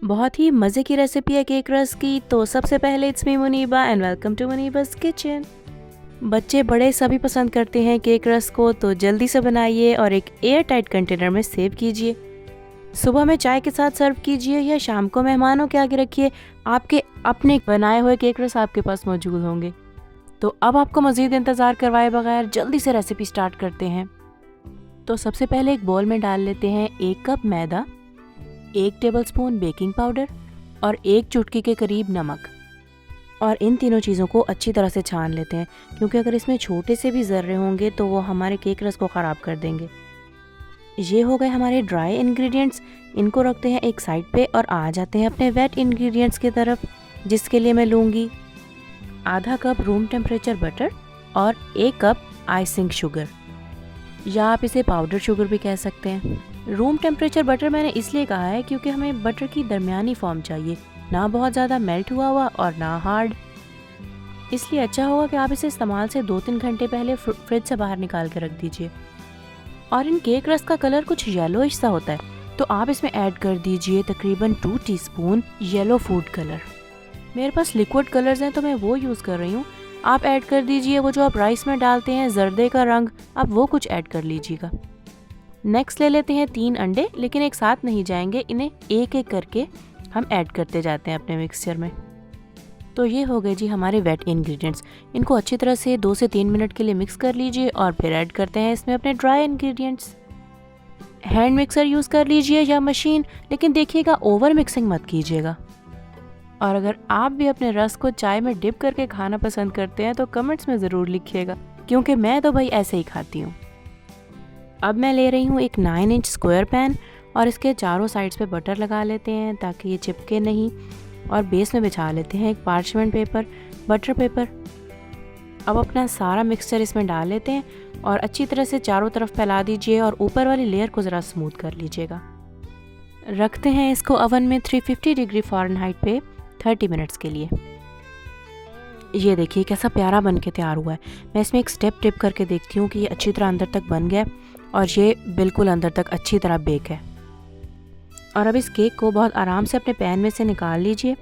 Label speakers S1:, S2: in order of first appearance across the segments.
S1: बहुत ही मज़े की रेसिपी है केक रस की। तो सबसे पहले it's me Muniba and welcome to Muniba's kitchen. बच्चे बड़े सभी पसंद करते हैं केक रस को, तो जल्दी से बनाइए और एक एयर टाइट कंटेनर में सेव कीजिए। सुबह में चाय के साथ सर्व कीजिए या शाम को मेहमानों के आगे रखिए। आपके अपने बनाए हुए केक रस आपके पास मौजूद होंगे। तो अब आपको मज़ीद इंतज़ार करवाए बगैर जल्दी से रेसिपी स्टार्ट करते हैं। तो सबसे पहले एक बोल में डाल लेते हैं 1 कप मैदा, 1 टेबलस्पून बेकिंग पाउडर और 1 चुटकी के करीब नमक। और इन तीनों चीज़ों को अच्छी तरह से छान लेते हैं, क्योंकि अगर इसमें छोटे से भी ज़र्रे होंगे तो वो हमारे केक रस को ख़राब कर देंगे। ये हो गए हमारे ड्राई इंग्रेडिएंट्स, इनको रखते हैं एक साइड पे और आ जाते हैं अपने वेट इंग्रेडिएंट्स की तरफ, जिसके लिए मैं लूँगी आधा कप रूम टेम्परेचर बटर और 1 कप आइसिंग शुगर, या आप इसे पाउडर शुगर भी कह सकते हैं। रूम टेम्परेचर बटर मैंने इसलिए कहा है क्योंकि हमें बटर की दरमियानी फॉर्म चाहिए, ना बहुत ज़्यादा मेल्ट हुआ हुआ और ना हार्ड। इसलिए अच्छा होगा कि आप इसे इस्तेमाल से 2-3 घंटे पहले फ्रिज से बाहर निकाल के रख दीजिए। और इन केक रस का कलर कुछ येलोइश सा होता है, तो आप इसमें ऐड कर दीजिए तकरीबन 2 टीस्पून येलो फूड कलर। मेरे पास लिक्विड कलर्स हैं तो मैं वो यूज़ कर रही हूँ। आप ऐड कर दीजिए वो जो आप राइस में डालते हैं जर्दे का रंग, आप वो कुछ ऐड कर लीजिएगा। नेक्स्ट ले लेते हैं 3 अंडे, लेकिन एक साथ नहीं जाएंगे, इन्हें एक एक करके हम ऐड करते जाते हैं अपने मिक्सचर में। तो ये हो गए जी हमारे वेट इंग्रेडिएंट्स। इनको अच्छी तरह से 2 से 3 मिनट के लिए मिक्स कर लीजिए और फिर ऐड करते हैं इसमें अपने dry ingredients. Hand mixer use कर लीजिए या मशीन, लेकिन देखिएगा ओवर मिक्सिंग मत कीजिएगा। और अगर आप भी अपने रस को चाय में डिप करके खाना पसंद करते हैं तो कमेंट्स में ज़रूर लिखिएगा, क्योंकि मैं तो भाई ऐसे ही खाती हूँ। अब मैं ले रही हूँ एक 9 इंच स्क्वायर पैन और इसके चारों साइड्स पे बटर लगा लेते हैं ताकि ये चिपके नहीं, और बेस में बिछा लेते हैं एक पार्चमेंट पेपर, बटर पेपर। अब अपना सारा मिक्सचर इसमें डाल लेते हैं और अच्छी तरह से चारों तरफ फैला दीजिए और ऊपर वाली लेयर को ज़रा स्मूथ कर लीजिएगा। रखते हैं इसको ओवन में 350 डिग्री फ़ारेनहाइट पे 30 मिनट्स के लिए। ये देखिए कैसा प्यारा बन के तैयार हुआ है। मैं इसमें एक स्टेप टिप करके देखती हूँ कि ये अच्छी तरह अंदर तक बन गया और ये बिल्कुल अंदर तक अच्छी तरह बेक है। और अब इस केक को बहुत आराम से अपने पैन में से निकाल लीजिए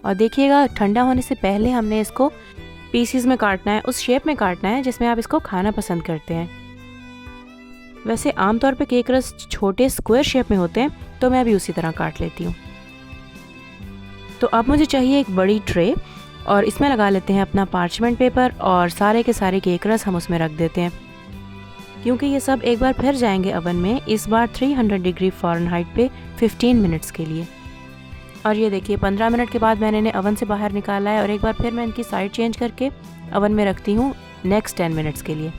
S1: और देखिएगा ठंडा होने से पहले हमने इसको पीसीज में काटना है, उस शेप में काटना है जिसमें आप इसको खाना पसंद करते हैं। वैसे आमतौर पे केक रस छोटे स्क्वायर शेप में होते हैं, तो मैं अभी उसी तरह काट लेती हूँ। तो अब मुझे चाहिए एक बड़ी ट्रे और इसमें लगा लेते हैं अपना पार्चमेंट पेपर और सारे के सारे केक रस हम उसमें रख देते हैं, क्योंकि ये सब एक बार फिर जाएंगे ओवन में, इस बार 300 डिग्री फ़ारेनहाइट पे 15 मिनट्स के लिए। और ये देखिए 15 मिनट के बाद मैंने इन्हें ओवन से बाहर निकाला है और एक बार फिर मैं इनकी साइड चेंज करके ओवन में रखती हूँ नेक्स्ट 10 मिनट्स के लिए।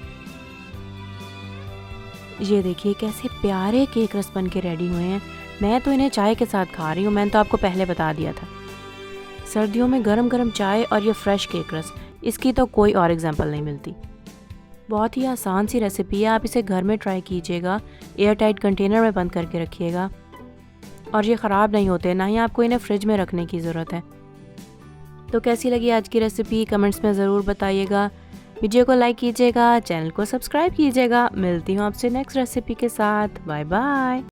S1: ये देखिए कैसे प्यारे केक रस बन के रेडी हुए हैं। मैं तो इन्हें चाय के साथ खा रही हूँ, मैंने तो आपको पहले बता दिया था। सर्दियों में गरम गरम चाय और ये फ्रेश केक रस, इसकी तो कोई और एग्जाम्पल नहीं मिलती। बहुत ही आसान सी रेसिपी है, आप इसे घर में ट्राई कीजिएगा। एयर टाइट कंटेनर में बंद करके रखिएगा और ये ख़राब नहीं होते, ना ही आपको इन्हें फ्रिज में रखने की ज़रूरत है। तो कैसी लगी आज की रेसिपी कमेंट्स में ज़रूर बताइएगा। वीडियो को लाइक कीजिएगा, चैनल को सब्सक्राइब कीजिएगा। मिलती हूँ आपसे नेक्स्ट रेसिपी के साथ। Bye bye.